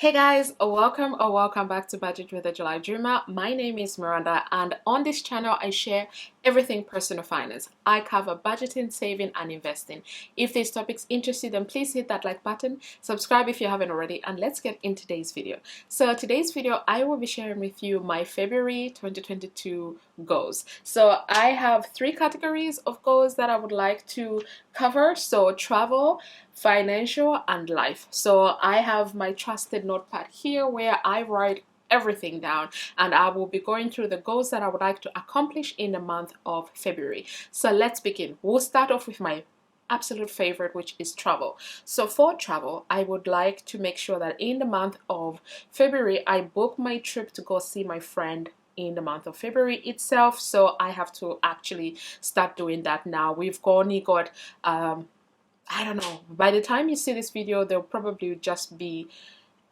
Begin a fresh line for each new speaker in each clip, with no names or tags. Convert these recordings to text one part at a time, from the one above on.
Hey guys, welcome or welcome back to Budget with a July Dreamer. My name is Miranda, and on this channel I share everything personal finance. I cover budgeting, saving and investing. If these topics interest you, then please hit that like button, subscribe if you haven't already, and let's get into today's video. So today's video I will be sharing with you my February 2022 goals. So I have three categories of goals that I would like to cover. So travel, financial and life. So I have my trusted notepad here where I write everything down, and I will be going through the goals that I would like to accomplish in the month of February. So let's begin. We'll start off with my absolute favorite, which is travel. So for travel, I would like to make sure that in the month of February I book my trip to go see my friend in the month of February itself. So I have to actually start doing that now. We've only got I don't know, by the time you see this video there'll probably just be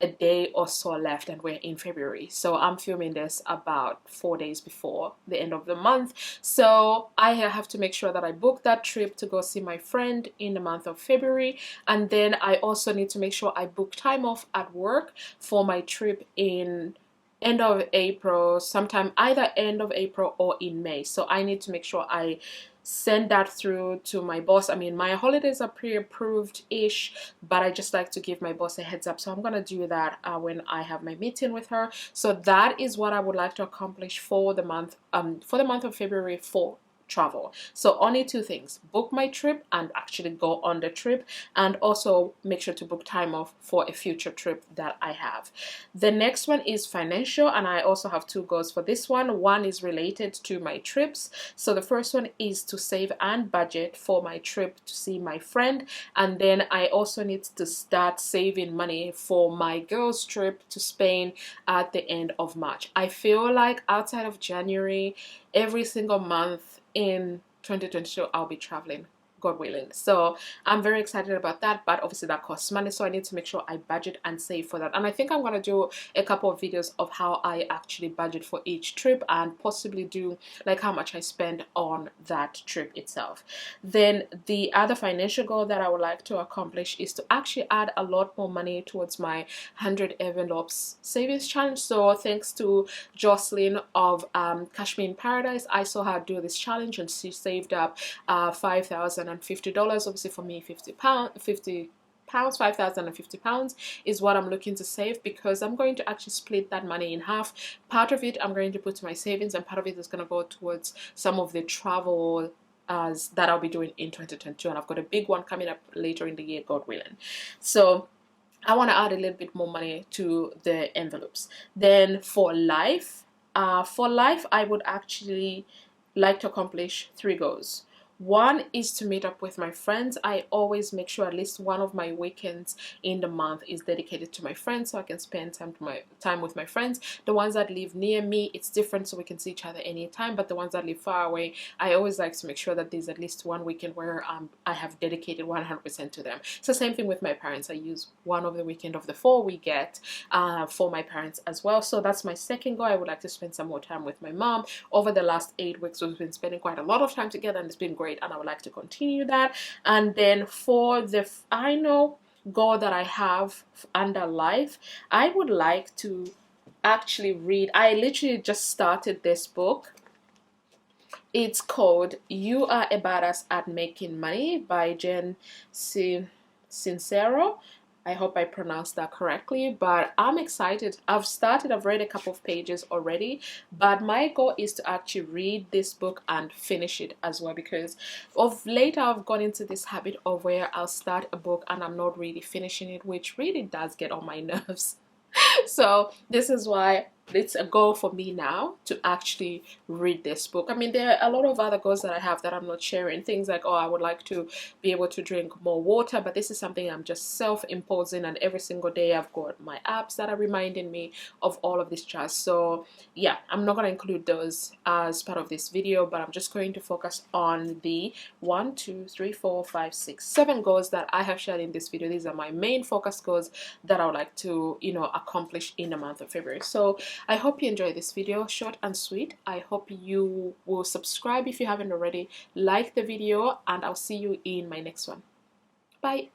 a day or so left and we're in February. So I'm filming this about 4 days before the end of the month. So I have to make sure that I book that trip to go see my friend in the month of February. And then I also need to make sure I book time off at work for my trip in end of April, sometime either end of April or in May. So I need to make sure I send that through to my boss. I mean, my holidays are pre-approved ish, but I just like to give my boss a heads up. So I'm gonna do that when I have my meeting with her. So that is what I would like to accomplish for the month of February for travel. So only two things: book my trip and actually go on the trip, and also make sure to book time off for a future trip that I have. The next one is financial, and I also have two goals for this one. One is related to my trips. So the first one is to save and budget for my trip to see my friend, and then I also need to start saving money for my girls trip to Spain at the end of March. I feel like outside of January, every single month in 2022 I'll be traveling, God willing. So I'm very excited about that, but obviously that costs money, so I need to make sure I budget and save for that. And I think I'm going to do a couple of videos of how I actually budget for each trip, and possibly do like how much I spend on that trip itself. Then the other financial goal that I would like to accomplish is to actually add a lot more money towards my 100 envelopes savings challenge. So thanks to Jocelyn of Kashmir in Paradise, I saw her do this challenge and she saved up $5,050. Obviously for me, 50 pounds, 5,050 pounds is what I'm looking to save, because I'm going to actually split that money in half. Part of it I'm going to put to my savings, and part of it is going to go towards some of the travel that I'll be doing in 2022, and I've got a big one coming up later in the year, God willing. So I want to add a little bit more money to the envelopes. Then for life, I would actually like to accomplish three goals. One is to meet up with my friends. I always make sure at least one of my weekends in the month is dedicated to my friends, so I can spend time with my friends. The ones that live near me, it's different, so we can see each other anytime, but the ones that live far away, I always like to make sure that there's at least one weekend where I have dedicated 100% to them. So same thing with my parents. I use one of the weekend of the 4 we get for my parents as well. So that's my second goal. I would like to spend some more time with my mom. Over the last 8 weeks we've been spending quite a lot of time together, and it's been great, and I would like to continue that. And then for the final goal that I have under life, I would like to actually read. I literally just started this book. It's called You Are a Badass at Making Money by Jen Sincero. I hope I pronounced that correctly, but I'm excited. I've read a couple of pages already, but my goal is to actually read this book and finish it as well, because of late I've gone into this habit of where I'll start a book and I'm not really finishing it, which really does get on my nerves. So this is why it's a goal for me now to actually read this book. I mean, there are a lot of other goals that I have that I'm not sharing. Things like, oh, I would like to be able to drink more water, but this is something I'm just self-imposing, and every single day I've got my apps that are reminding me of all of this jazz. So yeah, I'm not going to include those as part of this video, but I'm just going to focus on the 1, 2, 3, 4, 5, 6, 7 goals that I have shared in this video. These are my main focus goals that I would like to, accomplish in the month of February. So I hope you enjoyed this video, short and sweet. I hope you will subscribe if you haven't already, like the video, and I'll see you in my next one. Bye.